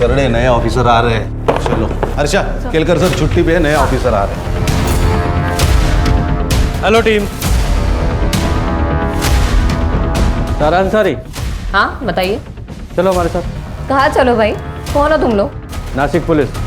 करड़े नए ऑफिसर आ रहे हैं। चलो हर्षा, केलकर सर छुट्टी पे है, नए ऑफिसर आ रहे हैं। Hello team. सारा अंसारी। हाँ बताइए। चलो हमारे साथ। कहाँ चलो भाई? कौन हो तुम लोग? Nashik police.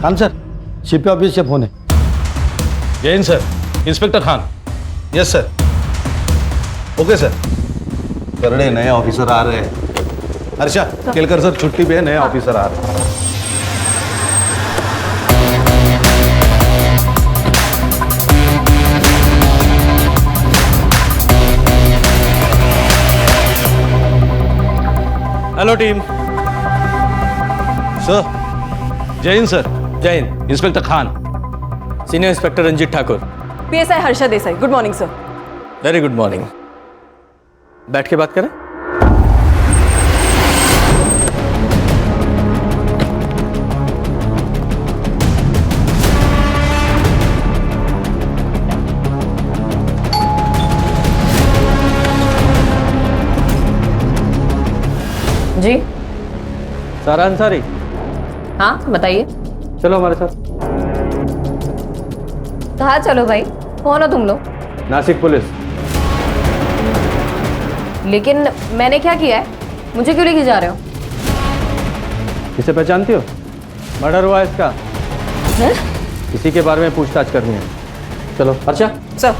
Khan sir, CP office से फोन है। Jain sir, inspector Khan. Yes sir. Okay sir. Karade नए ऑफिसर आ रहे हैं। हर्षा, केलकर सर छुट्टी पे है, नए ऑफिसर आ रहे हैं। Hello team. Sir, Jain sir. Jain. Inspector Khan. Senior inspector Ranjit Thakur. PSI Harsha Desai. Good morning sir. Very good morning. बैठ के बात करें। जी। सारा अंसारी। हाँ बताइए। चलो हमारे साथ। कहाँ चलो भाई? कौन हो तुम लोग? नासिक पुलिस। लेकिन मैंने क्या किया है? मुझे क्यों लेके जा रहे हो? इसे पहचानती हो? मर्डर हुआ है इसका। हैं? इसी के बारे में पूछताछ करनी है। चलो हर्षा। सर।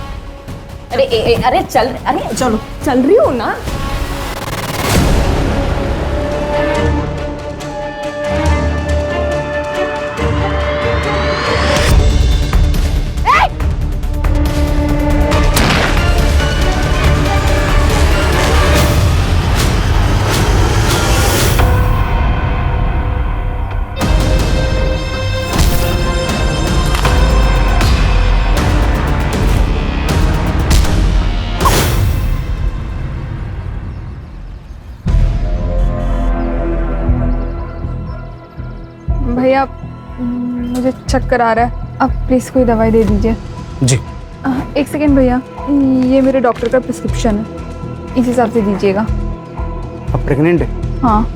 अरे चलो चल रही हो ना। भैया मुझे चक्कर आ रहा है, आप प्लीज़ कोई दवाई दे दीजिए। जी। एक सेकेंड भैया, ये मेरे डॉक्टर का प्रिस्क्रिप्शन है, इस हिसाब से दीजिएगा। आप प्रेग्नेंट है? हाँ।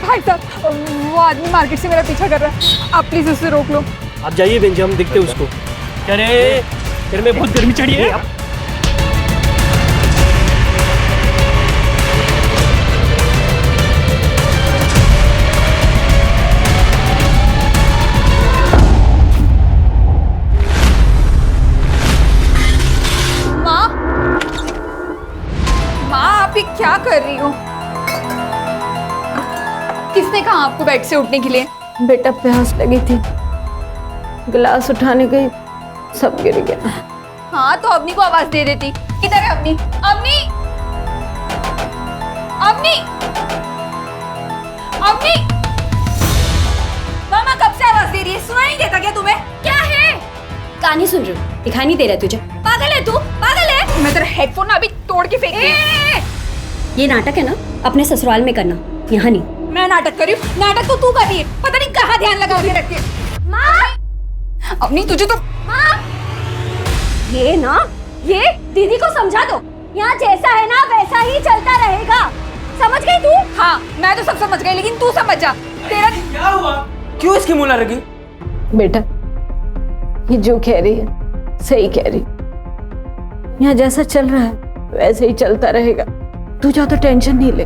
भाई साहब, वो आदमी मार्केट से मेरा पीछा कर रहा है, आप प्लीज उससे रोक लो। आप जाइए बेंच, हम देखते उसको। अरे तेरे में बहुत गर्मी चढ़ी है। माँ, आप ये क्या कर रही हो? किसने कहा आपको बेड से उठने के लिए? बेटा प्यास लगी थी, गिलास उठाने गई, सब गिर गया। हाँ तो अवनी को आवाज दे देती। किधर है अवनी? अवनी, अवनी, अवनी! मामा कब से आवाज दे रही है, सुनाई नहीं देता क्या तुम्हें? क्या है? कहानी सुन रही हूँ, दिखाई नहीं दे रहा तुझे? पागल है तू, पागल है। मैं तेरा हेडफोन अभी तोड़ के फेंक दूँ। ये नाटक है ना, अपने ससुराल में करना, यहाँ नहीं। मैं नाटक कर रही हूँ? नाटक तो तू कर रही है, पता नहीं कहाँ ध्यान लगा के रखती है। माँ, अवनी तुझे तो। माँ, ये ना, ये दीदी को समझा दो, यहाँ जैसा है ना वैसा ही चलता रहेगा, समझ गई तू? हाँ मैं तो सब समझ गई, लेकिन तू समझ जा। तेरा क्या हुआ? क्यों इसकी मुँह लगी? बेटा ये जो कह रही है सही कह रही, यहाँ जैसा चल रहा है वैसे ही चलता रहेगा, तू ज्यादा टेंशन नहीं ले।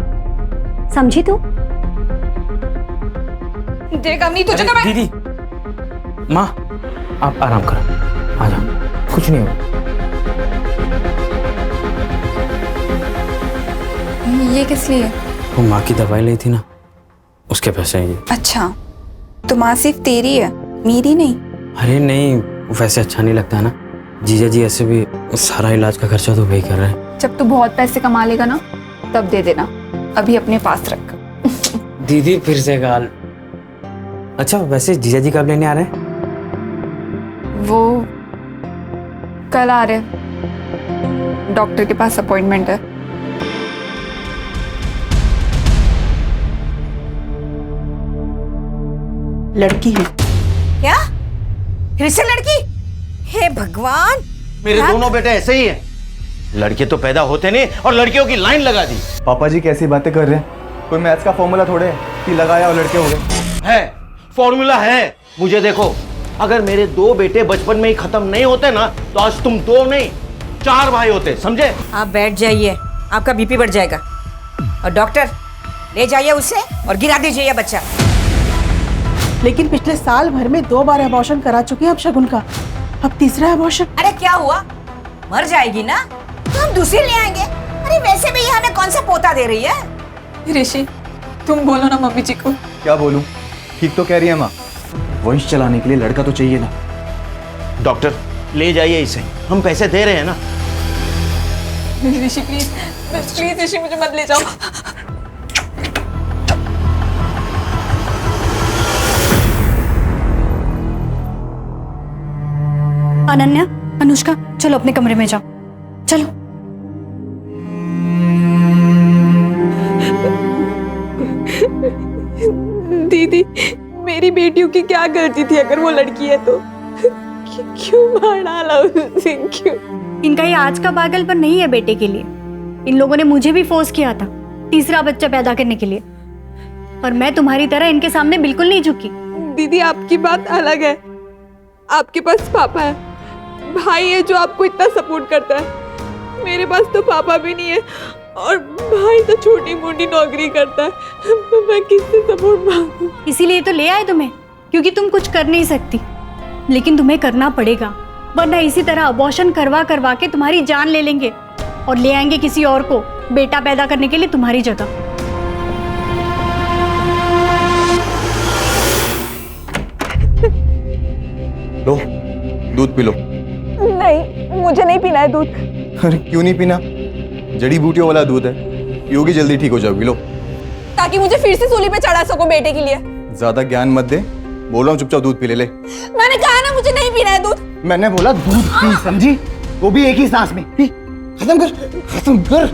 समझी तू? देख अवनी तुझे तो मैं। दीदी, माँ आप आराम करो, आ जाओ, कुछ नहीं होगा। ये किस लिए? वो माँ की दवाई ली थी ना, उसके पैसे हैं ये। अच्छा, तो माँ सिर्फ तेरी है, मेरी नहीं? अरे नहीं, वैसे अच्छा नहीं लगता है ना। जीजा जी ऐसे भी सारा इलाज का खर्चा तो वही कर रहे हैं। जब तू बहुत पैसे कमा लेगा ना तब दे देना, अभी अपने पास रख। दीदी फिर से गाल। अच्छा वैसे जीजा जी कब लेने आ रहे हैं? वो कल आ रहे, डॉक्टर के पास अपॉइंटमेंट है। लड़की है क्या? फिर से लड़की? हे भगवान, मेरे दोनों बेटे ऐसे ही हैं। लड़के तो पैदा होते नहीं और लड़कियों की लाइन लगा दी। पापा जी कैसी बातें कर रहे हैं? कोई मैथ्स का फॉर्मूला थोड़े है कि लगाया और लड़के हो गए। है, फॉर्मूला है। मुझे देखो, अगर मेरे 2 बेटे बचपन में ही खत्म नहीं होते ना तो आज तुम 2 नहीं 4 भाई होते, समझे? आप बैठ जाइए, आपका बीपी बढ़ जाएगा। और डॉक्टर ले जाइए उसे और गिरा दीजिए ये बच्चा। लेकिन पिछले साल भर में 2 बार अबॉर्शन करा चुके हैं अब शगुन का, अब तीसरा अबॉर्शन। अरे क्या हुआ, मर जाएगी ना तो हम दूसरी ले आएंगे। अरे वैसे भी ये हमें कौन सा पोता दे रही है? ऋषि, तुम बोलो ना मम्मी जी को। क्या बोलूं? ठीक तो कह रही है माँ, वंश चलाने के लिए लड़का तो चाहिए ना। डॉक्टर ले जाइए इसे, हम पैसे दे रहे हैं ना। ऋषि प्लीज, प्लीज ऋषि मुझे मत ले जाओ। अनन्या, अनुष्का, चलो अपने कमरे में जाओ, चलो। दीदी, मेरी बेटियों की क्या गलती थी? अगर वो लड़की है तो क्यों मार डाला उसे? क्यों? इनका ये आज का पागलपन नहीं है बेटे के लिए। इन लोगों ने मुझे भी फोर्स किया था तीसरा बच्चा पैदा करने के लिए, और मैं तुम्हारी तरह इनके सामने बिल्कुल नहीं झुकी। दीदी, आपकी बात अलग है। आपके पास पापा है, भाई है जो आपको इतना सपोर्ट करता है। मेरे पास तो पापा भी नहीं है और भाई तो छोटी मोटी नौकरी करता है। मैं किससे सपोर्ट मांगूं? इसीलिए तो ले आए तुम्हें, क्योंकि तुम कुछ कर नहीं सकती, लेकिन तुम्हें करना पड़ेगा, वरना इसी तरह अबॉर्शन करवा करवा के तुम्हारी जान ले लेंगे और ले आएंगे किसी और को बेटा पैदा करने के लिए तुम्हारी जगह। लो, दूध पी लो। नहीं, मुझे नहीं पीना है दूध। अरे क्यों नहीं पीना? जड़ी बूटियों वाला दूध है, पियोगी जल्दी ठीक हो जाओगी। लो। ताकि मुझे फिर से सूली पे चढ़ा सको बेटे के लिए। ज्यादा ज्ञान मत दे, बोल रहा हूँ चुपचाप दूध पी ले। मैंने कहा ना मुझे नहीं पीना है दूध। मैंने बोला दूध पी, समझी? वो भी एक ही सांस में। पी, खत्म कर, खत्म कर।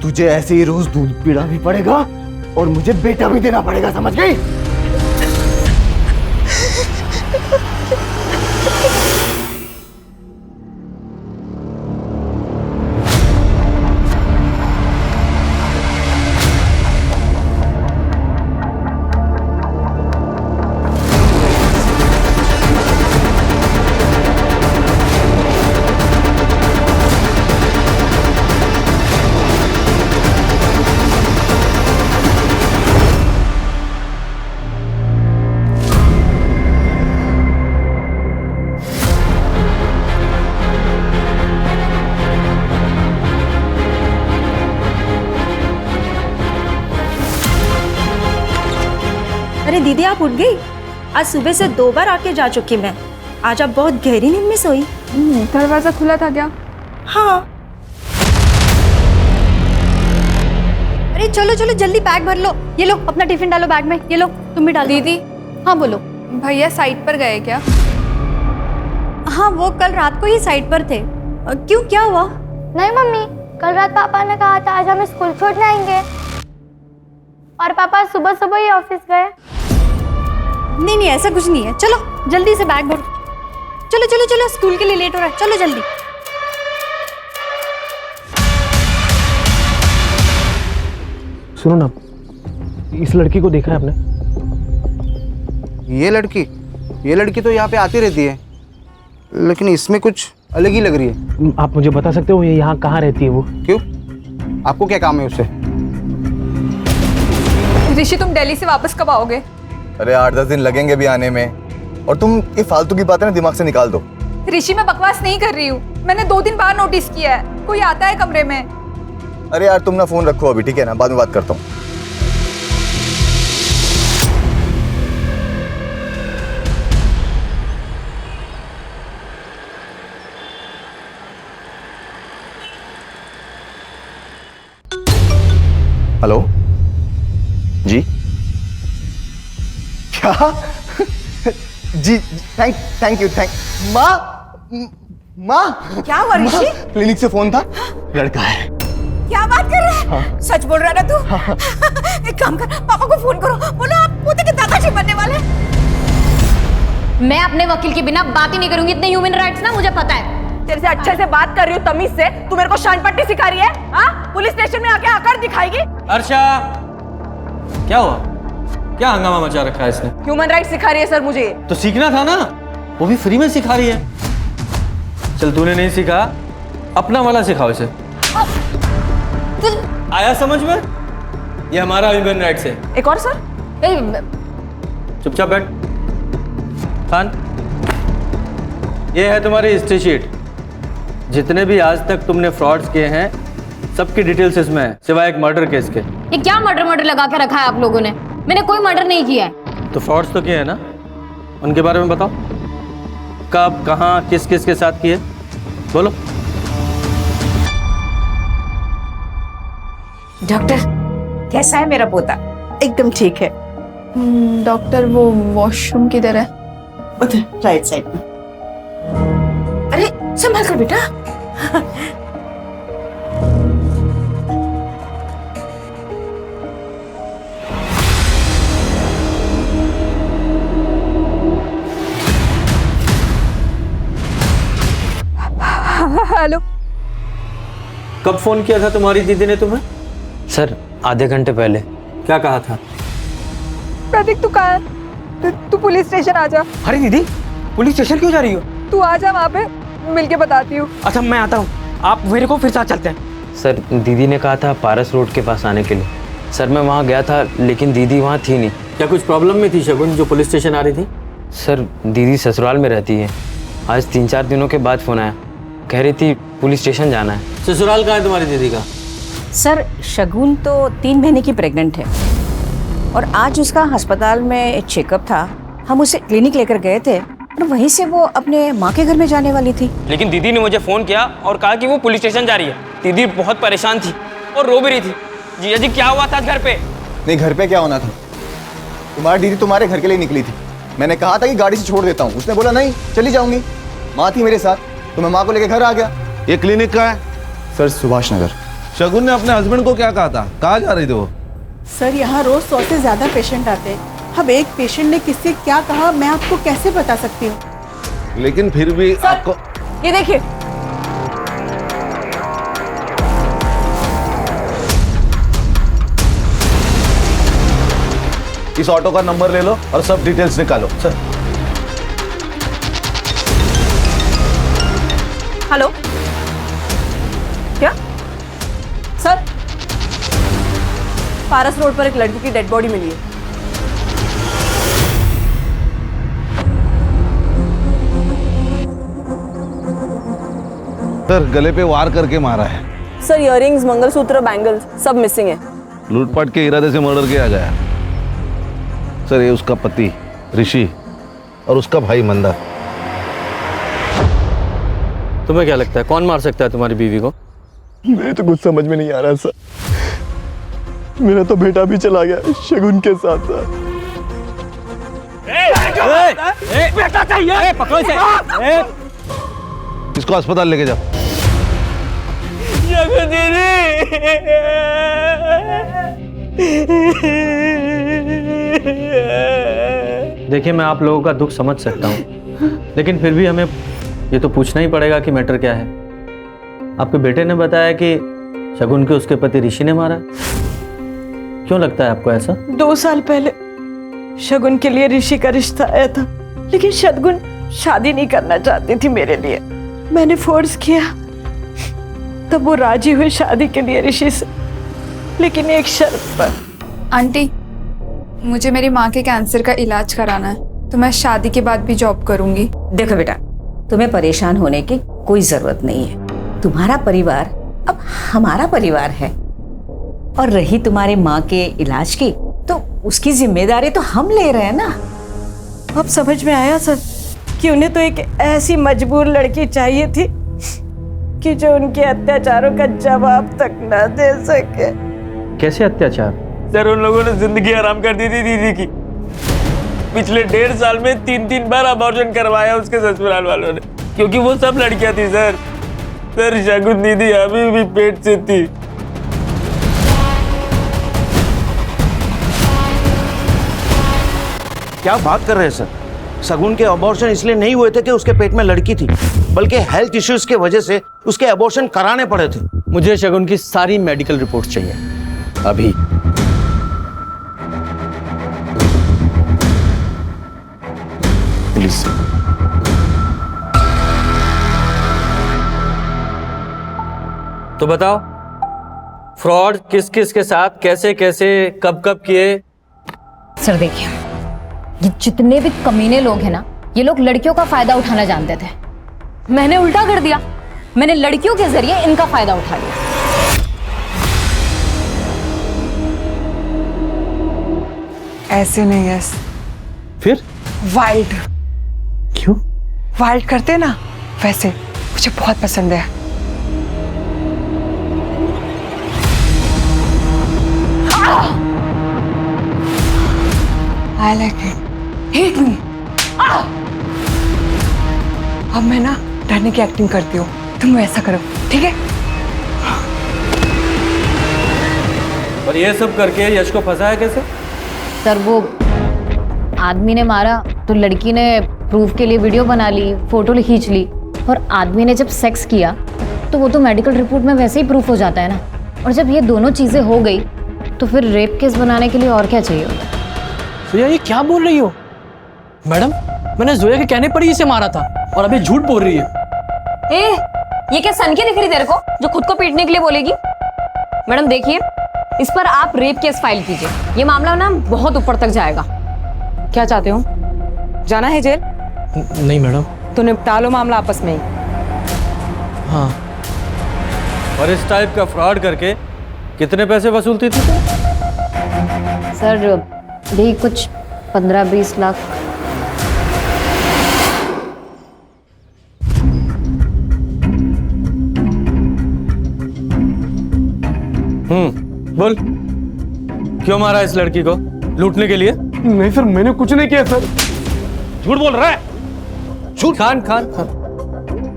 तुझे ऐसे ही रोज दूध पीना भी पड़ेगा और मुझे बेटा भी देना पड़ेगा, समझ गई? अरे दीदी, आप उठ गई? आज सुबह से 2 बार आके जा चुकी मैं। आज आप बहुत गहरी नींद में सोई। दरवाजा खुला था क्या? हाँ। अरे चलो चलो जल्दी बैग भर लो। ये लो अपना टिफिन डालो बैग में, ये लो तुम भी डालो। दीदी, हाँ बोलो। भैया साइट पर गए क्या? हाँ, वो कल रात को ही साइट पर थे। क्यों, क्या हुआ? नहीं मम्मी, कल रात पापा ने कहा था आज हम स्कूल छोड़ने आएंगे और पापा सुबह सुबह ही ऑफिस गए। नहीं नहीं, ऐसा कुछ नहीं है। चलो जल्दी से बैग भरो। चलो चलो चलो, स्कूल के लिए लेट हो रहा है, चलो जल्दी। सुनो ना, इस लड़की को देखा है आपने? ये लड़की तो यहाँ पे आती रहती है, लेकिन इसमें कुछ अलग ही लग रही है। आप मुझे बता सकते हो ये यहाँ कहाँ रहती है वो? क्यों, आपको क्या काम है उससे? ऋषि, तुम दिल्ली से वापस कब आओगे? अरे 8-10 दिन लगेंगे भी आने में, और तुम ये फालतू की बातें ना दिमाग से निकाल दो। ऋषि, मैं बकवास नहीं कर रही हूँ। मैंने 2 दिन बाद नोटिस किया है, कोई आता है कमरे में। अरे यार तुम ना फोन रखो अभी, ठीक है ना, बाद में बात करता हूँ। हेलो जी, क्या? जी थैंक यू। माँ क्या हुआ ऋषि? क्लिनिक से फोन था, लड़का है। क्या बात कर रहा है? सच बोल रहा है ना तू? एक काम कर, पापा को फोन करो, बोलो आप पोते के दादाजी बनने वाले। मैं अपने वकील के बिना बात ही नहीं करूंगी। इतने ह्यूमन राइट्स ना मुझे पता है। तेरे से अच्छे से बात कर रही हूँ तमीज से, तू मेरे को शान पट्टी सिखा रही है? हाँ, पुलिस स्टेशन में आके आकर दिखाएगी? अर्षा, क्या हुआ? क्या हंगामा मचा रखा है इसने? ह्यूमन राइट्स सिखा रही है सर मुझे। तो सीखना था ना, वो भी फ्री में सिखा रही है। चल तूने नहीं सीखा, अपना वाला सिखाओ इसे। आया समझ में? ये हमारा ह्यूमन राइट्स है। एक और सर? चुपचाप बैठ। खान, ये है तुम्हारी हिस्ट्री शीट। जितने भी आज तक तुमने फ्रॉड्स किए हैं सबकी डिटेल्स इसमें है, सिवाय एक मर्डर केस के। ये क्या मर्डर लगा के रखा है आप लोगों ने? मैंने कोई मर्डर नहीं किया है। तो फ्रॉड्स तो किए हैं ना, उनके बारे में बताओ। कब, कहाँ, किस किस के साथ किए, बोलो। डॉक्टर, कैसा है मेरा पोता? एकदम ठीक है। डॉक्टर वो वॉशरूम किधर है? उधर राइट साइड में। अरे संभाल कर बेटा। हेलो, कब फोन किया था तुम्हारी दीदी ने तुम्हें? सर आधे घंटे पहले। क्या कहा था? प्रतीक तू कहाँ है? तू पुलिस स्टेशन आ जा। अरे दीदी, पुलिस स्टेशन क्यों जा रही हो? तू आ जा, वहाँ पे मिलके बताती हूँ। अच्छा मैं आता हूँ, आप मेरे को फिर साथ चलते हैं। सर दीदी ने कहा था पारस रोड के पास आने के लिए। सर मैं वहाँ गया था लेकिन दीदी वहाँ थी नहीं। क्या कुछ प्रॉब्लम में थी शगुन जो पुलिस स्टेशन आ रही थी? सर दीदी ससुराल में रहती है। आज 3-4 दिनों के बाद फोन आया, कह रही थी पुलिस स्टेशन जाना है। ससुराल कहाँ है तुम्हारी दीदी का? सर शगुन तो 3 महीने की प्रेग्नेंट है और आज उसका अस्पताल में चेकअप था। हम उसे क्लिनिक लेकर गए थे और वहीं से वो अपने माँ के घर में जाने वाली थी। लेकिन दीदी ने मुझे फ़ोन किया और कहा कि वो पुलिस स्टेशन जा रही है। दीदी बहुत परेशान थी और रो भी रही थी। जीजा जी क्या हुआ था घर पे? नहीं, घर पे क्या होना था, तुम्हारी दीदी तुम्हारे घर के लिए निकली थी। मैंने कहा था कि गाड़ी से छोड़ देता हूँ, उसने बोला नहीं चली जाऊंगी। माँ थी मेरे साथ तो मैं माँ को लेकर घर आ गया। ये क्लिनिक का है? सर सुभाष नगर। शगुन ने अपने हस्बैंड को क्या कहा था? कहाँ जा रही थी वो? सर यहाँ रोज 100 से ज्यादा पेशेंट आते हैं। अब एक पेशेंट ने किससे क्या कहा मैं आपको कैसे बता सकती हूँ? लेकिन फिर भी आपको ये देखिए, इस ऑटो का नंबर ले लो और सब डिटेल्स निकालो। सर हेलो, क्या सर? पारस रोड पर एक लड़की की डेड बॉडी मिली है। सर गले पे वार करके मारा है। सर इयररिंग्स, मंगलसूत्र, बैंगल्स सब मिसिंग है। लूटपाट के इरादे से मर्डर किया गया। सर ये उसका पति ऋषि और उसका भाई मंदा। तुम्हें क्या लगता है कौन मार सकता है तुम्हारी बीवी को? मेरे तो कुछ समझ में नहीं आ रहा सर। मेरा तो बेटा भी चला गया शगुन के साथ साथ। बेटा चाहिए, पकड़ो इसे। इसको अस्पताल लेके जाओ। देखिए मैं आप लोगों का दुख समझ सकता हूँ, लेकिन फिर भी हमें ये तो पूछना ही पड़ेगा कि मैटर क्या है। आपके बेटे ने बताया कि शगुन के उसके पति ऋषि ने मारा। क्यों लगता है आपको ऐसा? 2 साल पहले शगुन के लिए ऋषि का रिश्ता आया था, लेकिन शगुन शादी नहीं करना चाहती थी मेरे लिए। मैंने फोर्स किया, तब वो राजी हुई शादी के लिए ऋषि से, लेकिन एक शर्त पर। आंटी, मुझे मेरी माँ के कैंसर का इलाज कराना है, तो मैं शादी के बाद भी जॉब करूंगी। देखो बेटा, तुम्हें परेशान होने की कोई जरूरत नहीं है। तुम्हारा परिवार अब हमारा परिवार है। और रही तुम्हारे माँ के इलाज की, तो उसकी जिम्मेदारी तो हम ले रहे हैं ना। अब समझ में आया सर कि उन्हें तो एक ऐसी मजबूर लड़की चाहिए थी कि जो उनके अत्याचारों का जवाब तक न दे सके। कैसे अत्याचार? सर उन लोगों ने जिंदगी आराम कर दी थी दीदी की। पिछले 1.5 साल में 3-3 बार अबॉर्शन करवाया उसके ससुराल वालों ने, क्योंकि वो सब लड़कियां थी सर। सर शगुन दीदी अभी भी पेट से थी। क्या बात कर रहे हैं सर? शगुन के अबॉर्शन इसलिए नहीं हुए थे कि उसके पेट में लड़की थी, बल्कि हेल्थ इश्यूज के वजह से उसके अबॉर्शन कराने पड़े थे। मुझे शगुन की सारी मेडिकल रिपोर्ट चाहिए अभी। प्लीज। तो बताओ, फ्रॉड किस किस के साथ, कैसे कैसे, कब कब किए? सर देखिए, ये जितने भी कमीने लोग हैं ना, ये लोग लड़कियों का फायदा उठाना जानते थे। मैंने उल्टा कर दिया, मैंने लड़कियों के जरिए इनका फायदा उठा लिया। ऐसे नहीं है। फिर वाइल्ड। क्यों? वाइल्ड करते ना, वैसे मुझे बहुत पसंद है। I like it. Hate me. अब मैं ना डरने की एक्टिंग करती हूँ, तुम ऐसा करो, ठीक है? और ये सब करके यश को फंसाया कैसे? सर वो आदमी ने मारा तो लड़की ने प्रूफ के लिए वीडियो बना ली, फोटो खींच ली, और आदमी ने जब सेक्स किया तो वो तो मेडिकल रिपोर्ट में वैसे ही प्रूफ हो जाता है ना। और जब ये दोनों चीजें हो गई तो फिर रेप केस बनाने के लिए और क्या चाहिए होता? जोया ये क्या बोल रही हो? मैडम मैंने जोया के कहने पर ही इसे मारा था और अभी झूठ बोल रही है। ए, ये क्या सनकी दिख रही तेरे को जो खुद को पीटने के लिए बोलेगी? मैडम देखिए, इस पर आप रेप केस फाइल कीजिए, ये मामला ना बहुत ऊपर तक जाएगा। क्या चाहते हो? जाना है जेल? नहीं मैडम। तो निपटा लो मामला आपस में ही। हाँ। और इस टाइप का फ्रॉड करके कितने पैसे वसूलती थी तुम? सर यही कुछ 15-20 लाख। बोल, क्यों मारा इस लड़की को? लूटने के लिए? नहीं सर, मैंने कुछ नहीं किया सर। झूठ बोल रहा है? झूठ। खान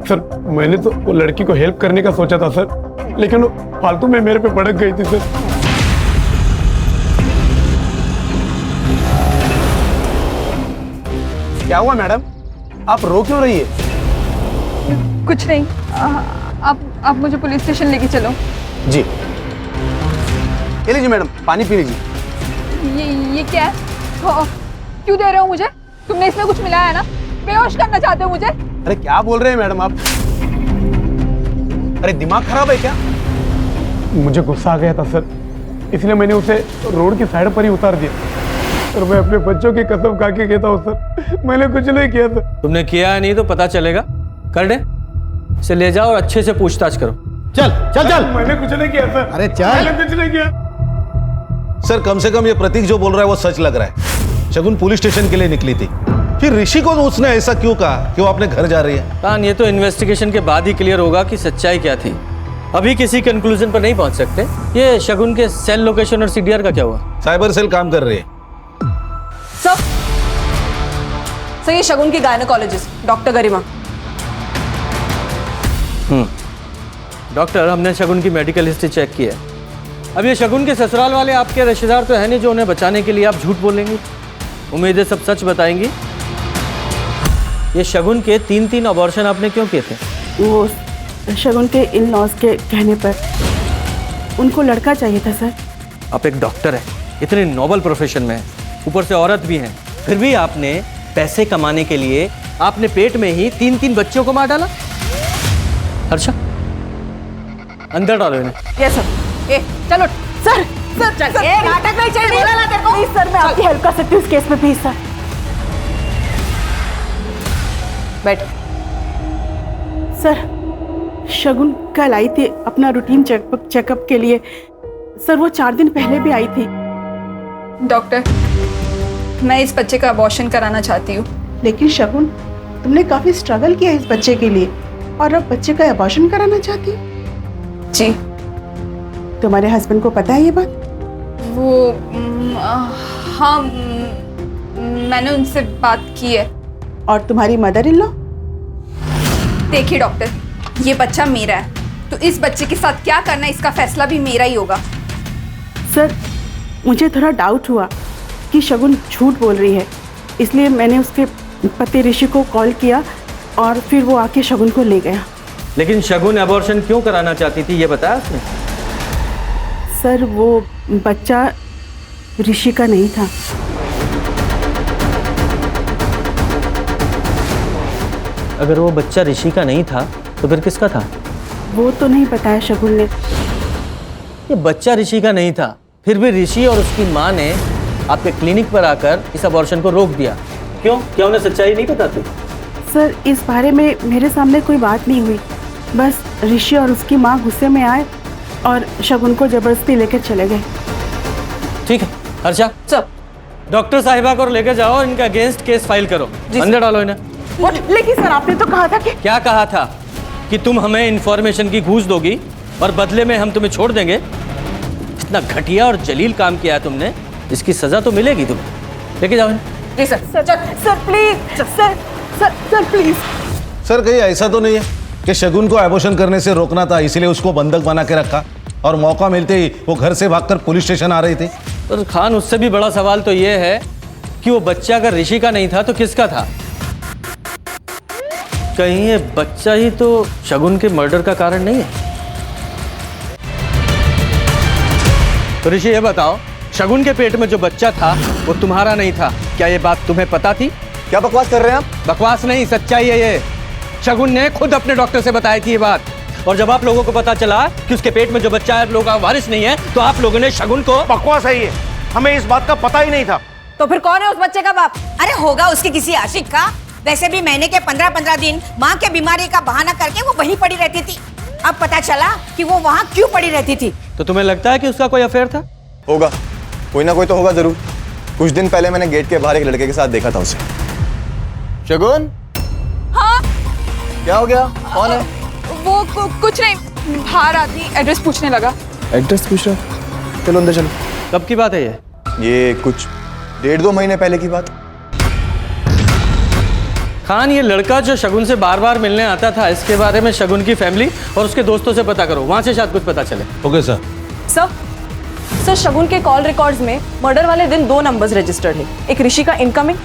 सर मैंने तो वो लड़की को हेल्प करने का सोचा था सर, लेकिन वो फालतू में मेरे पे भड़क गई थी सर। क्या हुआ मैडम, आप रो क्यों रही है? कुछ नहीं। आप मुझे पुलिस स्टेशन लेके चलो। जी ये लीजिए मैडम, पानी पी लीजिए। ये क्या है? क्यों दे रहे हो मुझे? तुमने इसमें कुछ मिलाया है ना? बेहोश करना चाहते हो मुझे? अरे क्या बोल रहे हैं मैडम आप? अरे दिमाग खराब है क्या? मुझे गुस्सा आ गया था सर, इसलिए मैंने उसे रोड की साइड पर ही उतार दिया। और मैं अपने बच्चों की कसम खा के कहता हूँ सर, मैंने कुछ नहीं किया सर। तुमने किया नहीं तो पता चलेगा। कर दे, इसे ले जाओ और अच्छे से पूछताछ करो। चल चल चल। मैंने कुछ नहीं किया सर। अरे चल। मैंने कुछ नहीं किया सर, कम से कम ये प्रतीक जो बोल रहा है वो सच लग रहा है। शगुन पुलिस स्टेशन के लिए निकली थी, फिर ऋषि को उसने ऐसा क्यों कहा कि वो अपने घर जा रही है? कान, ये तो इन्वेस्टिगेशन के बाद ही क्लियर होगा कि सच्चाई क्या थी। अभी किसी कंक्लूजन पर नहीं पहुंच सकते। ये शगुन के सेल लोकेशन और सीडीआर का क्या हुआ? साइबर सेल काम कर रही है। सर ये शगुन की गायनेकोलॉजिस्ट डॉक्टर गरिमा। डॉक्टर, हमने शगुन की मेडिकल हिस्ट्री चेक की है। अब ये शगुन के ससुराल वाले आपके रिश्तेदार तो है नहीं जो उन्हें बचाने के लिए आप झूठ बोलेंगी। उम्मीद है सब सच बताएंगी। ये शगुन के 3-3 अबॉर्शन आपने क्यों किए थे? वो शगुन के इन लॉज के कहने पर उनको लड़का चाहिए था सर। आप एक डॉक्टर हैं, इतने नोबल प्रोफेशन में, ऊपर से औरत भी हैं, फिर भी आपने पैसे कमाने के लिए आपने पेट में ही 3-3 बच्चों को मार डाला। हर्षा, अंदर डालो इन्हें। Yes sir. ए चलो सर। सर चल, ए, नाटक नहीं चाहिए, बोला ना तेरे को। प्लीज सर, मैं आपकी हेल्प कर सकती हूँ इस केस में, प्लीज सर। बैठ। सर शगुन कल आई थी अपना रूटीन चेकअप के लिए, सर वो 4 दिन पहले भी आई थी। डॉक्टर, मैं इस बच्चे का अबॉर्शन कराना चाहती हूँ। लेकिन शगुन, तुमने काफी स्ट्रगल किया इस बच्चे के लिए और अब बच्चे का अबॉर्शन कराना चाहती हो? जी। तुम्हारे हस्बैंड को पता है ये बात? वो हाँ, मैंने उनसे बात की है। और तुम्हारी मदर इन लॉ? देखिए डॉक्टर, ये बच्चा मेरा है, तो इस बच्चे के साथ क्या करना है इसका फैसला भी मेरा ही होगा। सर, मुझे थोड़ा डाउट हुआ कि शगुन झूठ बोल रही है, इसलिए मैंने उसके पति ऋषि को कॉल किया और फिर वो आके शगुन को ले गया। लेकिन शगुन अबॉर्शन क्यों कराना चाहती थी ये बताया उसने? सर वो बच्चा ऋषि का नहीं था। अगर वो बच्चा ऋषि का नहीं था तो फिर किसका था? वो तो नहीं बताया शगुन ने। ये बच्चा ऋषि का नहीं था, फिर भी ऋषि और उसकी माँ ने आपके क्लिनिक पर आकर इस अबॉर्शन को रोक दिया। क्यों? क्या उन्हें सच्चाई नहीं बताती? सर इस बारे में मेरे सामने कोई बात नहीं हुई, बस ऋषि और उसकी माँ गुस्से में आए और शगुन को जबरदस्ती लेकर चले गए। ठीक है हर्षा, सर डॉक्टर साहिबा को लेकर जाओ, इनके अगेंस्ट केस फाइल करो, अंदर डालो इन्हें। लेकिन सर आपने तो कहा था कि क्या कहा था? कि तुम हमें इंफॉर्मेशन की घूस दोगी और बदले में हम तुम्हें छोड़ देंगे। इतना घटिया और जलील काम किया तुमने, इसकी सजा तो मिलेगी तुम्हें। लेके जाओ इन्हें। जी sir. Sir please, sir please. Sir कहीं ऐसा तो नहीं है कि शगुन को एबॉर्शन करने से रोकना था, इसलिए उसको बंधक बना के रखा और मौका मिलते ही वो घर से भागकर पुलिस स्टेशन आ रही थी? पर खान, उससे भी बड़ा सवाल तो ये है कि वो बच्चा अगर ऋषि का नहीं था तो किसका था? कहीं ये बच्चा ही तो शगुन के मर्डर का कारण नहीं है? तो ऋषि ये बताओ, शगुन के पेट में जो बच्चा था वो तुम्हारा नहीं था, क्या ये बात तुम्हें पता थी? क्या बकवास कर रहे हैं आप? बकवास नहीं, सच्चाई है ये। शगुन ने खुद अपने डॉक्टर से बताई थी ये बात, और जब आप लोगों को पता चला कि उसके पेट में जो बच्चा है आप लोगों का वारिस नहीं है, तो आप लोगों ने शगुन को... बकवास है ये, हमें इस बात का पता ही नहीं था। तो फिर कौन है उस बच्चे का बाप? अरे होगा उसके किसी आशिक का। वैसे भी महीने के 15-15 दिन माँ के बीमारी का बहाना करके वो वहीं पड़ी रहती थी। अब पता चला कि वो वहाँ क्यों पड़ी रहती थी। तो तुम्हें लगता है कि उसका कोई अफेयर था? होगा, कोई ना कोई तो होगा जरूर। कुछ दिन पहले मैंने गेट के बाहर एक लड़के के साथ देखा था उसे। शगुन? हाँ? क्या हो गया? कौन है? वो कुछ नहीं, बाहर आदमी एड्रेस पूछने लगा। एड्रेस पूछ रहा? चलो अंदर चलो। कब की बात है ये? ये कुछ 1.5-2 महीने पहले की बात। खान, ये लड़का जो शगुन से बार बार मिलने आता था, इसके बारे में शगुन की फैमिली और उसके दोस्तों से पता करो, वहां से शायद कुछ पता चले। Okay sir. सर शगुन के कॉल रिकॉर्ड्स में मर्डर वाले दिन 2 नंबर्स रजिस्टर्ड है, एक ऋषि का इनकमिंग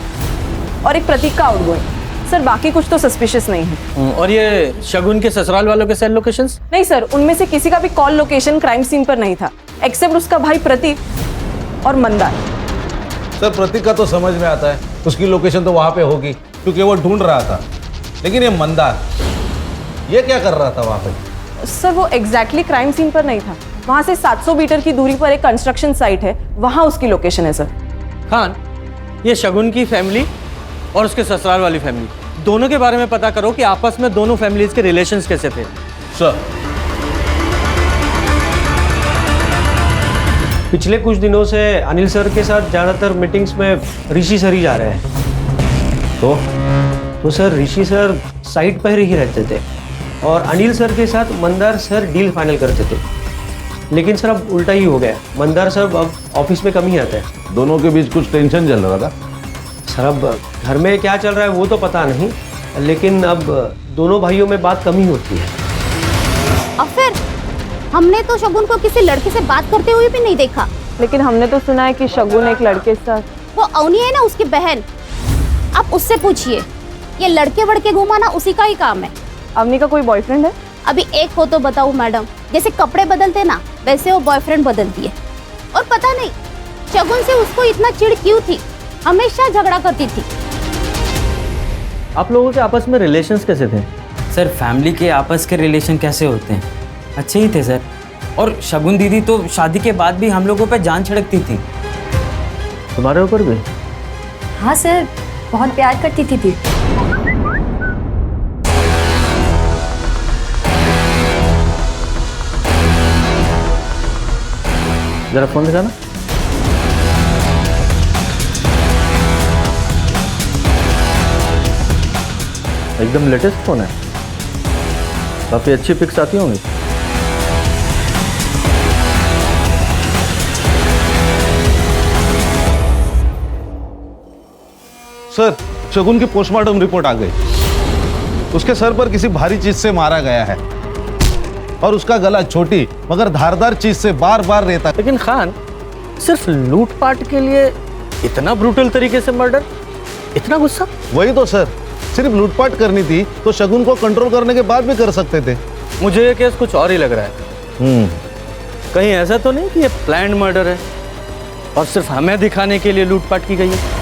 और एक प्रतीक का आउटगोइंग। सर बाकी कुछ तो सस्पिशियस नहीं है। और ये शगुन के ससुराल वालों के सेल लोकेशंस? नहीं सर, उनमें से किसी का भी कॉल लोकेशन क्राइम सीन पर नहीं था, एक्सेप्ट उसका भाई प्रतीक और मंदार। सर प्रतीक का तो समझ में आता है, उसकी लोकेशन तो वहाँ पे होगी क्योंकि वो ढूंढ रहा था, लेकिन ये मंदार ये क्या कर रहा था वहाँ पे? सर वो एग्जैक्टली क्राइम सीन पर नहीं था, वहाँ से 700 मीटर की दूरी पर एक कंस्ट्रक्शन साइट है, वहाँ उसकी लोकेशन है। सर खान, ये शगुन की फैमिली और उसके ससुराल वाली फैमिली दोनों के बारे में पता करो कि आपस में दोनों फैमिलीज के रिलेशंस कैसे थे। सर पिछले कुछ दिनों से अनिल सर के साथ ज़्यादातर मीटिंग्स में ऋषि सर ही जा रहे हैं। तो सर ऋषि सर साइट पर ही रहते थे और अनिल सर के साथ मंदार सर डील फाइनल करते थे। लेकिन सर अब उल्टा ही हो गया, मंदार सर अब ऑफिस में कम ही आते हैं। दोनों के बीच कुछ टेंशन चल रहा था? सर अब घर में क्या चल रहा है वो तो पता नहीं, लेकिन अब दोनों भाइयों में बात कम ही होती है। और फिर हमने तो शगुन को किसी लड़के से बात करते हुए भी नहीं देखा। लेकिन हमने तो सुना है कि शगुन एक लड़के के साथ। वो अवनी है ना, उसकी बहन, आप उससे पूछिए। ये लड़के वड़के घुमाना उसी का ही काम है। अवनी का कोई बॉयफ्रेंड है? अभी एक हो तो बताऊं मैडम, जैसे कपड़े बदलते ना वैसे वो बॉयफ्रेंड बदलती है। और पता नहीं शगुन से उसको इतना चिढ़ क्यों थी, हमेशा झगड़ा करती थी। आप लोगों के आपस में रिलेशंस कैसे थे? सर फैमिली के आपस के रिलेशन कैसे होते हैं, अच्छे ही थे सर। और शगुन दीदी तो शादी के बाद भी हम लोगों पे जान छिड़कती थी। तुम्हारे ऊपर भी? हाँ सर, बहुत प्यार करती थी। जरा फोन दिखाना। एकदम लेटेस्ट फोन है, काफी अच्छी पिक्स आती होंगी। सर, शगुन की पोस्टमार्टम रिपोर्ट आ गई। उसके सर पर किसी भारी चीज से मारा गया है और उसका गला छोटी मगर धारदार चीज से बार बार रेता। लेकिन खान, सिर्फ लूटपाट के लिए इतना ब्रूटल तरीके से मर्डर, इतना गुस्सा? वही तो सर, सिर्फ लूटपाट करनी थी तो शगुन को कंट्रोल करने के बाद भी कर सकते थे। मुझे ये केस कुछ और ही लग रहा है। कहीं ऐसा तो नहीं कि ये प्लान्ड मर्डर है और सिर्फ हमें दिखाने के लिए लूटपाट की गई है?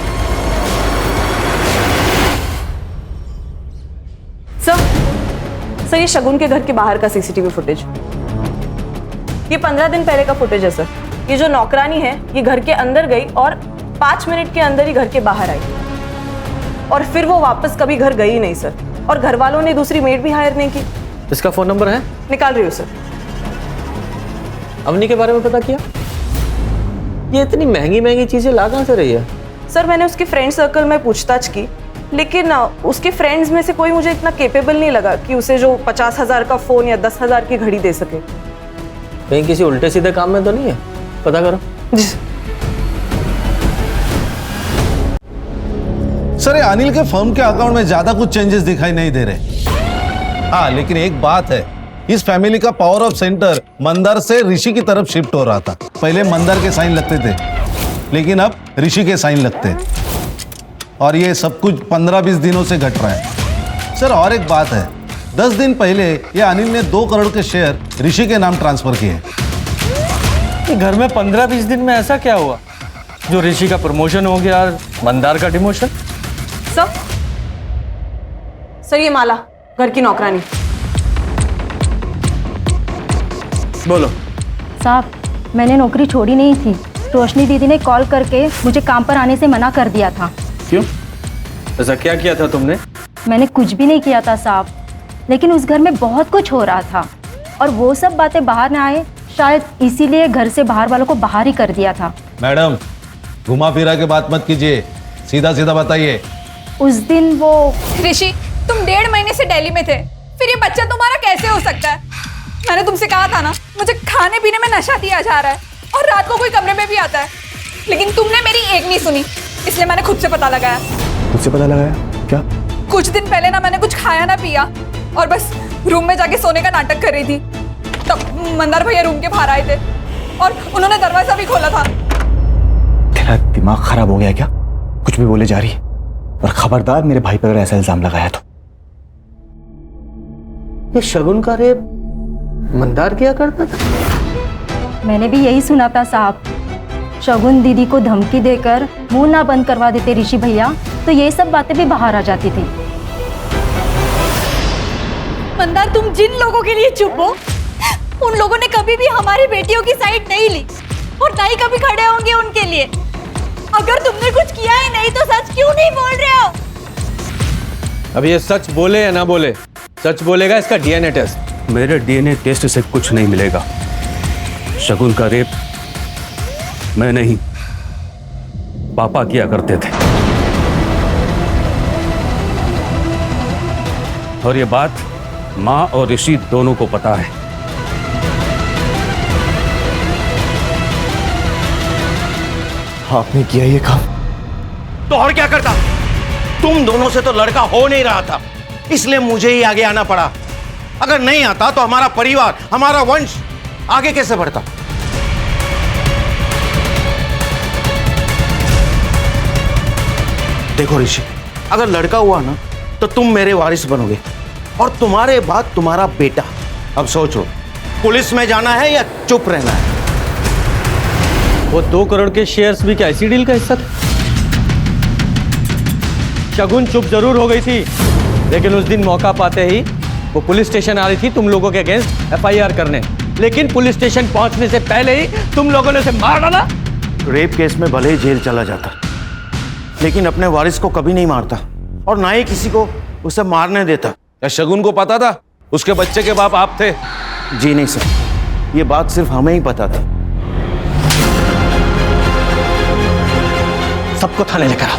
सर, ये शगुन के घर के बाहर का सीसीटीवी फुटेज। ये 15 दिन पहले का फुटेज है सर। ये जो नौकरानी है ये घर के अंदर गई और 5 मिनट के अंदर ही घर के बाहर आई और फिर वो वापस कभी घर गई ही नहीं सर। और घर वालों ने दूसरी मेड भी हायर नहीं की। इसका फोन नंबर है? निकाल रही हूँ सर। अवनी के बारे में पता किया? ये इतनी महंगी महंगी चीजें ला कहाँ से रही है? सर, मैंने उसके फ्रेंड सर्कल में पूछताछ की, लेकिन उसके फ्रेंड्स में से कोई मुझे इतना केपेबल नहीं लगा कि उसे जो 50,000 का फोन या 10,000 की घड़ी दे सके। कहीं किसी उल्टे सीधे काम में तो नहीं है? पता करो। सर, ये अनिल के फर्म के अकाउंट में ज्यादा कुछ चेंजेस दिखाई नहीं दे रहे। हाँ, लेकिन एक बात है, इस फैमिली का पावर ऑफ सेंटर मंदार से ऋषि की तरफ शिफ्ट हो रहा था। पहले मंदार के साइन लगते थे, लेकिन अब ऋषि के साइन लगते हैं और ये सब कुछ 15-20 दिनों से घट रहा है। सर, और एक बात है, 10 दिन पहले ये अनिल ने 2 करोड़ के शेयर ऋषि के नाम ट्रांसफर किए। घर में 15-20 दिन में ऐसा क्या हुआ जो ऋषि का प्रमोशन हो गया और मंदार का डिमोशन? सर, ये माला, घर की नौकरानी। बोलो। साहब, मैंने नौकरी छोड़ी नहीं थी। रोशनी दीदी ने कॉल करके मुझे काम पर आने से मना कर दिया था। क्यों? ऐसा क्या किया था तुमने? मैंने कुछ भी नहीं किया था साहब, लेकिन उस घर में बहुत कुछ हो रहा था और वो सब बातें बाहर ना आए, शायद इसीलिए घर से बाहर वालों को बाहर ही कर दिया था। मैडम, घुमा फिरा के बात मत कीजिए, सीधा सीधा बताइए। उस दिन वो ऋषि, तुम 1.5 महीने से दिल्ली में थे, फिर ये बच्चा तुम्हारा कैसे हो सकता है? मैंने तुमसे कहा था ना, मुझे खाने पीने में नशा दिया जा रहा है और रात को कोई कमरे में भी आता है, लेकिन तुमने मेरी एक नहीं सुनी, इसलिए मैंने खुद से पता लगाया। खुद से पता लगाया? क्या? कुछ दिन पहले ना मैंने कुछ खाया ना पिया और बस रूम में जाके सोने का नाटक कर रही थी, तब मंदार भैया रूम के बाहर आए थे और उन्होंने दरवाजा भी खोला था। तेरा दिमाग खराब हो गया क्या? कुछ भी बोले जा रही है, और खबरदार मेरे भाई पर अगर ऐसा इल्जाम लगाया तो। ये शगुन का रेप मंदार किया करता था? मैंने भी यही सुना था साहब। शगुन दीदी को धमकी देकर मुंह ना बंद करवा देते ऋषि भैया तो ये सब बातें भी बाहर आ जाती थी। मंदार, तुम जिन लोगों के लिए चुप हो, उन लोगों ने कभी भी हमारी बेटियों की साइड नहीं ली और ना ही कभी खड़े होंगे उनके लिए। अगर तुमने कुछ किया ही नहीं तो सच क्यों नहीं बोल रहे हो? अब ये सच बोले या ना बोले, सच बोलेगा इसका डीएनए टेस्ट। मेरे डीएनए टेस्ट से कुछ नहीं मिलेगा। शगुन का रेप मैं नहीं, पापा किया करते थे, और ये बात माँ और ऋषि दोनों को पता है। आपने किया ये काम? तो और क्या करता? तुम दोनों से तो लड़का हो नहीं रहा था, इसलिए मुझे ही आगे आना पड़ा। अगर नहीं आता तो हमारा परिवार, हमारा वंश आगे कैसे बढ़ता? देखो ऋषि, अगर लड़का हुआ ना तो तुम मेरे वारिस बनोगे और तुम्हारे बाद तुम्हारा बेटा। अब सोचो, पुलिस में जाना है या चुप रहना है? वो 2 करोड़ के शेयर्स भी क्या इसी डील का हिस्सा थे? शगुन चुप जरूर हो गई थी, लेकिन उस दिन मौका पाते ही वो पुलिस स्टेशन आ रही थी तुम लोगों के अगेंस्ट एफआईआर करने, लेकिन पुलिस स्टेशन पहुंचने से पहले ही तुम लोगों ने उसे मार डाला। रेप केस में भले ही जेल चला जाता, लेकिन अपने वारिस को कभी नहीं मारता और ना ही किसी को उसे मारने देता। क्या शगुन को पता था उसके बच्चे के बाप आप थे? जी नहीं सर, ये बात सिर्फ हमें ही पता था। सबको थाने लेकर आओ।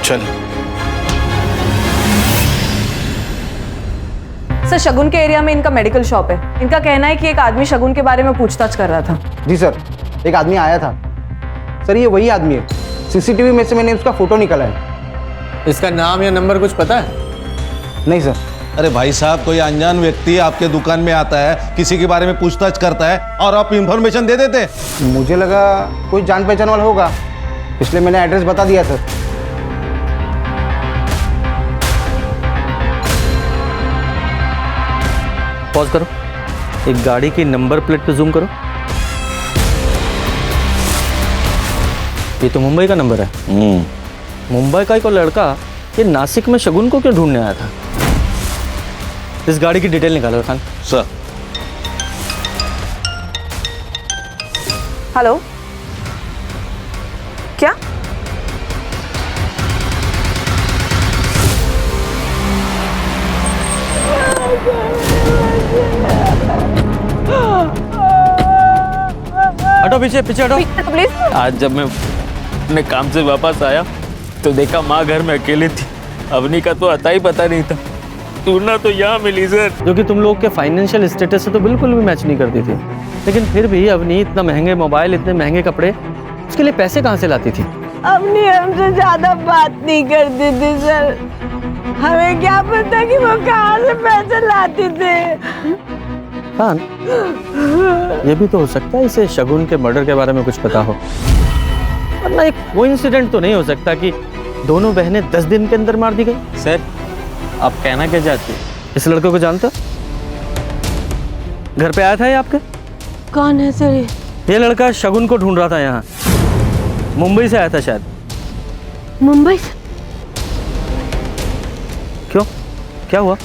चल। सर, शगुन के एरिया में इनका मेडिकल शॉप है। इनका कहना है कि एक आदमी शगुन के बारे में पूछताछ कर रहा था। जी सर, एक आदमी आया था। सर, ये वही आदमी है। सीसीटीवी में से मैंने उसका फोटो निकाला है। इसका नाम या नंबर कुछ पता है? नहीं सर। अरे भाई साहब, कोई अनजान व्यक्ति आपके दुकान में आता है, किसी के बारे में पूछताछ करता है और आप इंफॉर्मेशन दे देते। मुझे लगा कोई जान पहचान वाला होगा, इसलिए मैंने एड्रेस बता दिया सर। पॉज करो, एक गाड़ी की नंबर प्लेट पे जूम करो। ये तो मुंबई का नंबर है। मुंबई का एक लड़का ये नासिक में शगुन को क्यों ढूंढने आया था? इस गाड़ी की डिटेल निकालो खान। सर। हेलो, क्या? हटो पीछे, पीछे हटो। प्लीज। आज जब मैं अपने काम से वापस आया तो देखा माँ घर में अकेली थी। अवनी का तो अता ही पता नहीं था। टूरना तो यहाँ मिली सर। जो कि तुम लोग के फाइनेंशियल स्टेटस से तो बिल्कुल भी मैच नहीं करती थी, लेकिन फिर भी अवनी इतना महंगे मोबाइल, इतने महंगे कपड़े, उसके लिए पैसे कहाँ से लाती थी? अपनी हमसे ज्यादा बात नहीं करती थी सर। हमें क्या पता कि वो कहाँ से पैसे लाती थे। खान, ये भी तो हो सकता है इसे शगुन के मर्डर के बारे में कुछ पता हो, वरना एक कोइंसिडेंट तो नहीं हो सकता कि दोनों बहनें 10 दिन के अंदर मार दी गई। सर, आप कहना क्या चाहते हैं? इस लड़के को जानते हो? घर पे आया था ये आपके? कौन है सर ये लड़का शगुन को ढूंढ रहा था यहाँ, मुंबई से आया था शायद। मुंबई से? क्यों, क्या हुआ?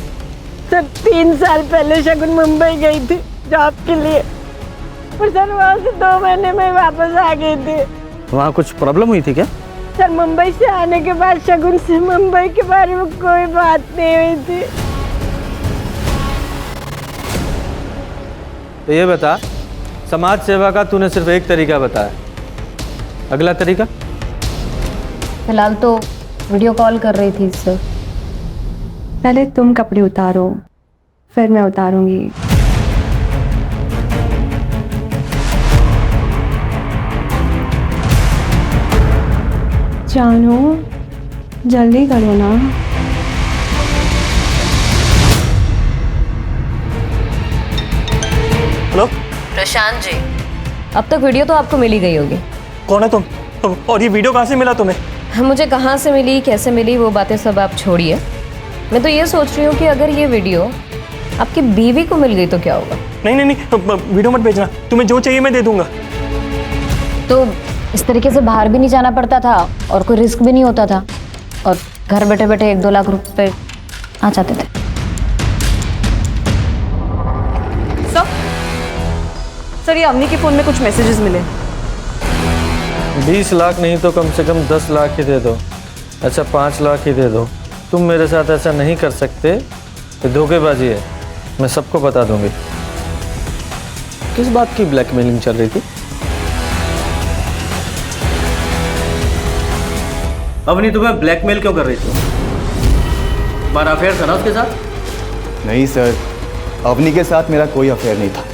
सर 3 साल पहले शगुन मुंबई गई थी जॉब के लिए, और सर वहाँ से 2 महीने में वापस आ गई थी। वहाँ कुछ प्रॉब्लम हुई थी क्या? सर मुंबई से आने के बाद शगुन से मुंबई के बारे में कोई बात नहीं हुई थी। तो ये बता, समाज सेवा का तूने सिर्फ एक तरीका बताया, अगला तरीका? फिलहाल तो वीडियो कॉल कर रही थी सर। पहले तुम कपड़े उतारो, फिर मैं उतारूंगी। जानो, जल्दी करो ना। हेलो प्रशांत जी, अब तक वीडियो तो आपको मिल ही गई होगी। कौन है तुम? और ये वीडियो कहाँ से मिला तुम्हें? मुझे कहाँ से मिली, कैसे मिली, वो बातें सब आप छोड़िए। मैं तो ये सोच रही हूँ कि अगर ये वीडियो आपकी बीवी को मिल गई तो क्या होगा? नहीं नहीं नहीं, वीडियो मत भेजना। तुम्हें जो चाहिए मैं दे दूंगा। तो इस तरीके से बाहर भी नहीं जाना पड़ता था और कोई रिस्क भी नहीं होता था, और घर बैठे बैठे 1-2 लाख रुपए आ जाते थे। सर, ये अवनी के फोन में कुछ मैसेजेस मिले। 20 लाख नहीं तो कम से कम 10 लाख ही दे दो। अच्छा 5 लाख ही दे दो। तुम मेरे साथ ऐसा नहीं कर सकते, ये धोखेबाजी है, मैं सबको बता दूंगी। किस बात की ब्लैकमेलिंग चल रही थी? अवनी तुम्हें ब्लैकमेल क्यों कर रही थी? तुम्हारा अफेयर था ना उसके साथ? नहीं सर, अवनी के साथ मेरा कोई अफेयर नहीं था।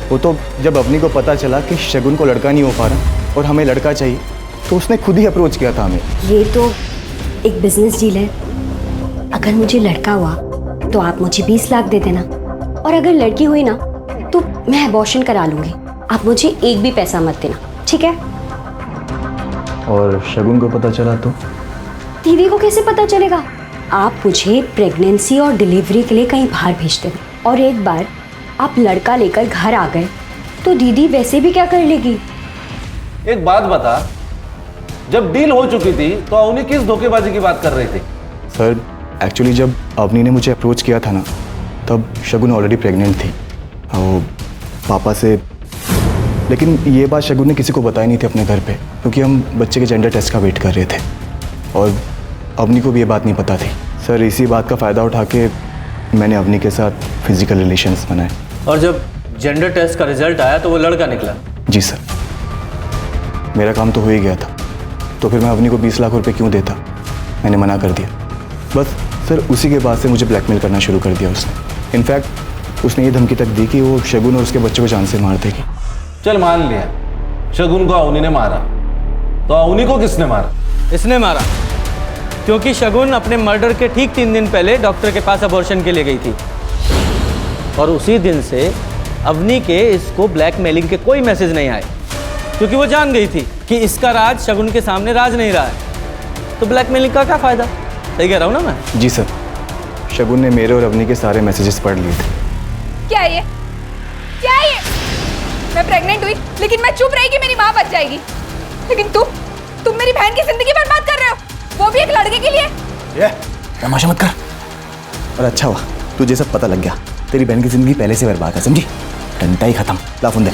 वो तो जब अवनी को पता चला कि शगुन को लड़का नहीं हो पा रहा और हमें लड़का चाहिए, तो उसने खुद ही अप्रोच किया था हमें। ये तो एक बिजनेस डील है। अगर मुझे लड़का हुआ तो आप मुझे 20 लाख दे देना, और अगर लड़की हुई ना तो मैं अबॉर्शन करा लूँगी। आप मुझे एक भी पैसा मत देना, ठीक है? और शगुन को पता चला तो? दीदी को कैसे पता चलेगा? आप मुझे प्रेगनेंसी और डिलीवरी के लिए कहीं बाहर भेज देना, और एक बार आप लड़का लेकर घर आ गए तो दीदी वैसे भी क्या कर लेगी? एक बात बता, जब डील हो चुकी थी तो अवनी किस धोखेबाजी की बात कर रही थी? सर, एक्चुअली जब अवनी ने मुझे अप्रोच किया था ना, तब शगुन ऑलरेडी प्रेग्नेंट थी और पापा से। लेकिन ये बात शगुन ने किसी को बताई नहीं थी अपने घर पे, क्योंकि हम बच्चे के जेंडर टेस्ट का वेट कर रहे थे, और अवनी को भी ये बात नहीं पता थी। सर, इसी बात का फ़ायदा उठा के मैंने अवनी के साथ फिजिकल रिलेशंस बनाए। और जब जेंडर टेस्ट का रिजल्ट आया तो वो लड़का निकला? जी सर, मेरा काम तो हो ही गया था। तो फिर मैं अवनी को 20 लाख रुपए क्यों देता? मैंने मना कर दिया। बस सर उसी के बाद से मुझे ब्लैकमेल करना शुरू कर दिया उसने। इनफैक्ट उसने ये धमकी तक दी कि वो शगुन और उसके बच्चों को जान से मार देगी। चल मान लिया शगुन को अवनी ने मारा, तो अवनी को किसने मारा? इसने मारा, क्योंकि शगुन अपने मर्डर के ठीक 3 दिन पहले डॉक्टर के पास अबॉर्शन के लिए गई थी और उसी दिन से अवनी के इसको ब्लैकमेलिंग के कोई मैसेज नहीं आए, क्योंकि वो जान गई थी कि इसका राज शगुन के सामने राज नहीं रहा है, तो ब्लैकमेलिंग का क्या फायदा? सही कह रहा हूँ ना मैं? जी सर, शगुन ने मेरे और अवनी के सारे मैसेजेस पढ़ लिए थे। क्या ये मैं प्रेग्नेंट हुई लेकिन मैं चुप रही कि मेरी माँ बच जाएगी, लेकिन तुम मेरी बहन की जिंदगी बर्बाद कर रहे हो, वो भी एक लड़के के लिए। ये तमाशा मत कर। और अच्छा हुआ तुझे सब पता लग गया, तेरी बहन की जिंदगी पहले से बर्बाद है, समझी? डंडा ही खत्म। ला फोन दे।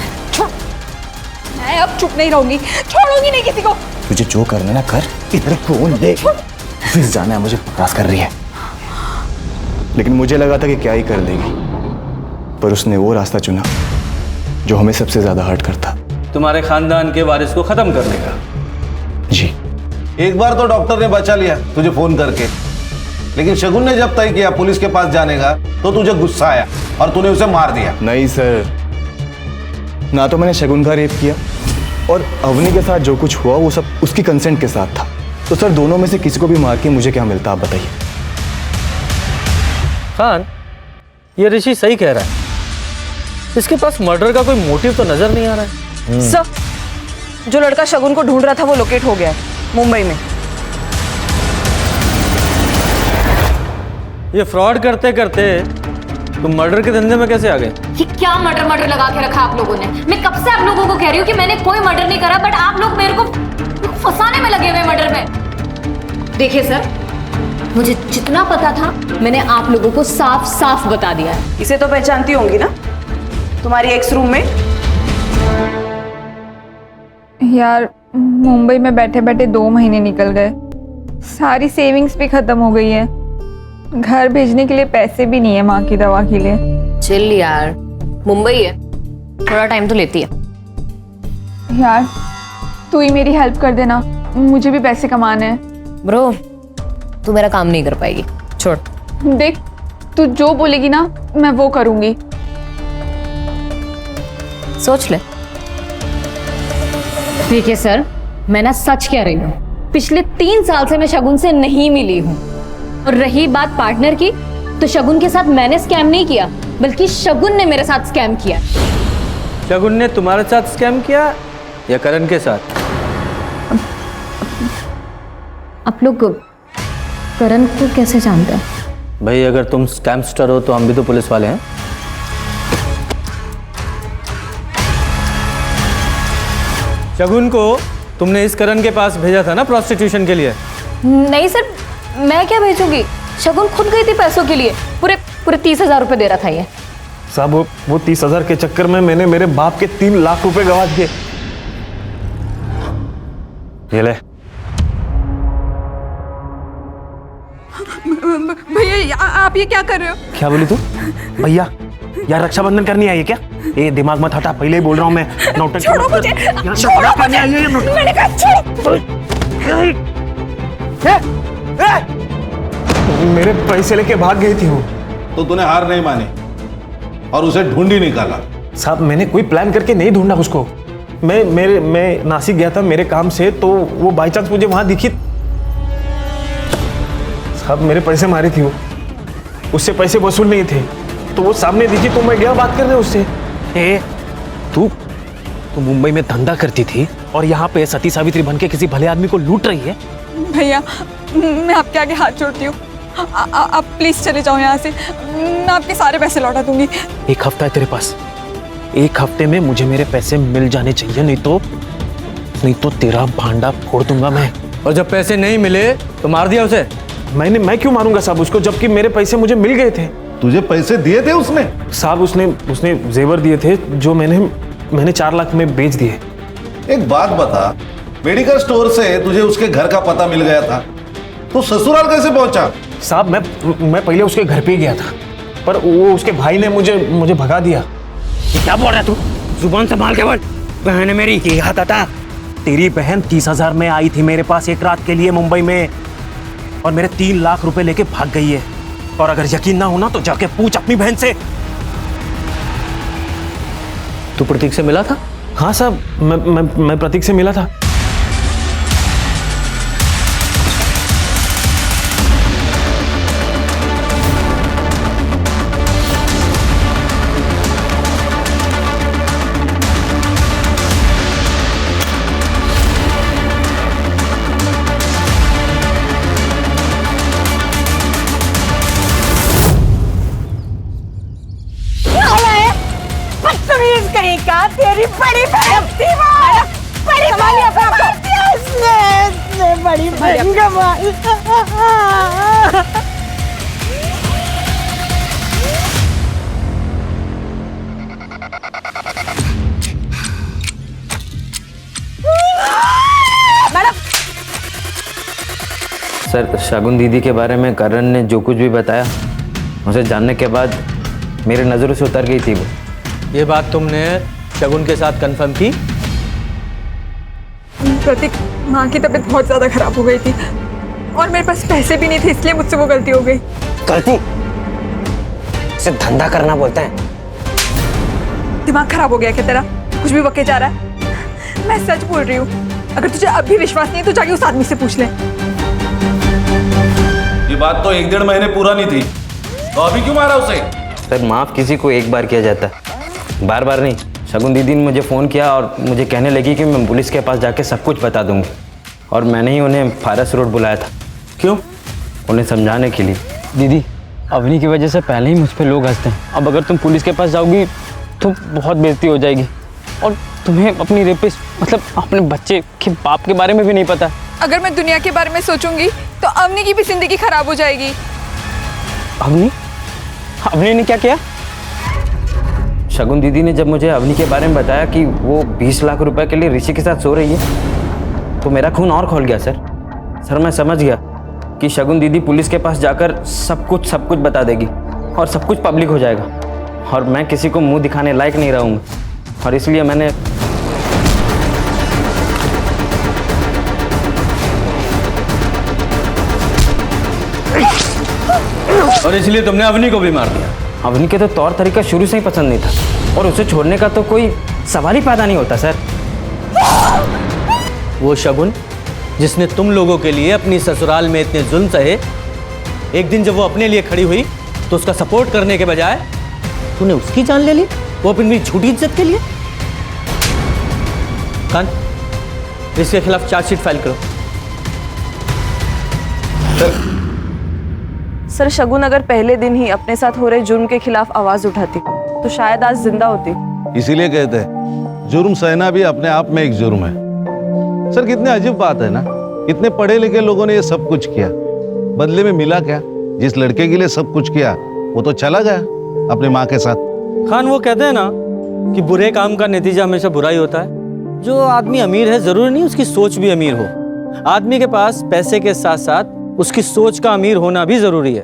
मैं अब चुप नहीं रहूंगी, छोड़ूंगी नहीं किसी को। तुझे जो करना ना कर, इधर फोन दे। ऑफिस जाना है मुझे, बकवास कर रही है। लेकिन मुझे लगा था कि क्या ही कर देगी, पर उसने वो रास्ता चुना जो हमें सबसे ज्यादा हर्ट करता। तुम्हारे खानदान के वारिस को खत्म करने का। जी। एक बार तो डॉक्टर ने बचा लिया तुझे फोन करके, लेकिन शगुन ने जब तय किया पुलिस के पास जाने का, तो तुझे गुस्सा आया और तूने उसे मार दिया। नहीं सर, ना तो मैंने शगुन का रेप किया और अवनी के साथ जो कुछ हुआ वो सब उसकी कंसेंट के साथ था। तो सर दोनों में से किसी को भी मार के मुझे क्या मिलता, आप बताइए। खान, ये ऋषि सही कह रहा है, इसके पास मर्डर का कोई मोटिव तो नजर नहीं आ रहा है। सर, जो लड़का शगुन को ढूंढ रहा था वो लोकेट हो गया है मुंबई में। ये फ्रॉड करते करते तुम मर्डर के धंधे में कैसे आ गए? ये क्या मर्डर लगा के रखा आप लोगों ने? मैं कब से आप लोगों को कह रही हूँ कि मैंने कोई मर्डर नहीं करा, बट आप लोग मेरे को फंसाने में लगे हुए मर्डर में। देखिए सर, मुझे जितना पता था मैंने आप लोगों को साफ साफ बता दिया है। इसे तो पहचानती होंगी ना, तुम्हारी एक्स रूममेट। यार मुंबई में बैठे बैठे 2 महीने निकल गए, सारी सेविंग्स भी खत्म हो गई है, घर भेजने के लिए पैसे भी नहीं है माँ की दवा के लिए। चिल यार, मुंबई है, थोड़ा टाइम तो लेती है। यार तू ही मेरी हेल्प कर देना, मुझे भी पैसे कमाने हैं। ब्रो, तू मेरा काम नहीं कर पाएगी, छोड़। देख, तू जो बोलेगी ना मैं वो करूंगी। सोच ले। देखिए सर, मैं ना सच कह रही हूँ, पिछले 3 साल से मैं शगुन से नहीं मिली हूँ। और रही बात पार्टनर की, तो शगुन के साथ मैंने स्कैम नहीं किया, बल्कि शगुन ने मेरे साथ स्कैम किया। शगुन ने तुम्हारे साथ स्कैम किया या करण के साथ? आप लोग करण को कैसे जानते हैं? भाई अगर तुम स्कैमस्टर हो तो हम भी तो पुलिस वाले हैं। शगुन को तुमने इस करण के पास भेजा था ना प्रोस्टिट्यूशन के लिए? नहीं सर, मैं क्या भेजूंगी, शगुन खुद गई थी पैसों के लिए, पूरे 30,000 रुपए दे रखा है। साहब वो 30,000 के चक्कर में मैंने मेरे बाप के 3 लाख रुपए गवा दिए। ये ले। भैया आप ये क्या कर रहे हो? क्या बोली तू? भैया यार रक्षाबंधन करनी आई है क्या? ये दिमाग मत हटा, पहले ही बोल रहा हूँ मैं। नौटंकी छोड़ो मुझे, छोड़ो मुझे, मैंने कहा छोड़ो। मेरे पैसे लेके भाग गई थी वो। तो तूने हार नहीं मानी और उसे ढूंढ ही निकाला? साहब मैंने कोई प्लान करके नहीं ढूंढा उसको। मैं नासिक गया था मेरे काम से, तो वो बाई चांस मुझे वहां दिखी। साहब मेरे पैसे मारे थी वो, उससे पैसे वसूल नहीं थे, तो वो सामने दिखी तो मैं गया बात करने उससे। तू मुंबई में धंधा करती थी और यहाँ पे सती सावित्री बन के किसी भले आदमी को लूट रही है। भैया मैं आपके आगे हाथ जोड़ती हूँ, आप प्लीज चले जाओ यहाँ से, मैं आपके सारे पैसे लौटा दूंगी। 1 हफ्ता है तेरे पास, 1 हफ्ते में मुझे मेरे पैसे मिल जाने चाहिए, नहीं तो तेरा भांडा फोड़ दूंगा मैं। और जब पैसे नहीं मिले तो मार दिया उसे? मैं क्यों मारूंगा साहब उसको, जबकि मेरे पैसे मुझे मिल गए थे। तुझे पैसे दिए थे उसने? साहब उसने जेवर दिए थे जो मैंने 4 लाख में बेच दिए। एक बात बता, मेडिकल स्टोर से तुझे उसके घर का पता मिल गया था, तो ससुराल कैसे पहुंचा? साहब मैं पहले उसके घर पे ही गया था, पर वो उसके भाई ने मुझे भगा दिया। क्या बोल रहा है तू? जुबान संभाल के बोल। बहन है मेरी, ये हाथ हटा। तेरी बहन 30,000 में आई थी मेरे पास एक रात के लिए मुंबई में, और मेरे 3 लाख रुपए लेके भाग गई है। और अगर यकीन ना होना तो जाके पूछ अपनी बहन से। तू प्रतीक से मिला था? हाँ साहब, मैं प्रतीक से मिला था। बदतमीज कहीं का, तेरी बड़ी बहन थी वो। बड़ी बड़ी बहन गंवाई। सर, शगुन दीदी के बारे में करण ने जो कुछ भी बताया, उसे जानने के बाद मेरे नज़रों से उतर गई थी वो। ये बात तुमने शगुन के साथ कंफर्म की? प्रतीक, माँ की तबीयत बहुत ज़्यादा खराब हो गई थी और मेरे पास पैसे भी नहीं थे, इसलिए मुझसे वो गलती हो गई। गलती? इसे धंधा करना बोलते हैं। दिमाग खराब हो गया क्या तेरा? कुछ भी बके जा रहा है। मैं सच बोल रही हूँ, अगर तुझे अब भी विश्वास नहीं है तो जाके उस आदमी से पूछ ले। ये बात तो 1-1.5 महीने पूरा नहीं थी, तो अभी क्यों मारा उसे? सर, माफ़ किसी को एक बार किया जाता है, बार बार नहीं। शगुन दीदी ने मुझे फ़ोन किया और मुझे कहने लगी कि मैं पुलिस के पास जाके सब कुछ बता दूंगी, और मैंने ही उन्हें फारस रोड बुलाया था। क्यों? उन्हें समझाने के लिए। दीदी, अवनी की वजह से पहले ही मुझ पे लोग हंसते हैं। अब अगर तुम पुलिस के पास जाओगी तो बहुत बेइज्जती हो जाएगी, और तुम्हें अपनी रेपिस्ट मतलब अपने बच्चे के बाप के बारे में भी नहीं पता। अगर मैं दुनिया के बारे में सोचूंगी तो अवनी की भी जिंदगी खराब हो जाएगी। अवनी? अवनी ने क्या किया? शगुन दीदी ने जब मुझे अवनी के बारे में बताया कि वो 20 लाख रुपए के लिए ऋषि के साथ सो रही है, तो मेरा खून और खौल गया सर। मैं समझ गया कि शगुन दीदी पुलिस के पास जाकर सब कुछ बता देगी और सब कुछ पब्लिक हो जाएगा, और मैं किसी को मुंह दिखाने लायक नहीं रहूँगा, और इसलिए मैंने और इसलिए तुमने अवनी को भी मार दिया। अवनी के तो तौर तरीका शुरू से ही पसंद नहीं था, और उसे छोड़ने का तो कोई सवाल ही पैदा नहीं होता सर। वो शगुन जिसने तुम लोगों के लिए अपनी ससुराल में इतने जुल्म सहे, एक दिन जब वो अपने लिए खड़ी हुई तो उसका सपोर्ट करने के बजाय तूने उसकी जान ले ली, वो अपनी झूठी इज्जत के लिए। खान, इसके खिलाफ चार्जशीट फाइल करो। सर, शगुन अगर पहले दिन ही अपने साथ हो रहे जुर्म के खिलाफ आवाज उठाती तो शायद आज जिंदा होती। इसीलिए कहते हैं जुर्म सहना भी अपने आप में एक जुर्म है। सर, कितने अजीब बात है ना, इतने पढ़े लिखे लोगों ने ये सब कुछ किया, बदले में मिला क्या? जिस लड़के के लिए सब कुछ किया वो तो चला गया अपनी माँ के साथ। खान, वो कहते हैं ना कि बुरे काम का नतीजा हमेशा बुरा ही होता है। जो आदमी अमीर है जरूरी नहीं उसकी सोच भी अमीर हो। आदमी के पास पैसे के साथ साथ उसकी सोच का अमीर होना भी जरूरी है।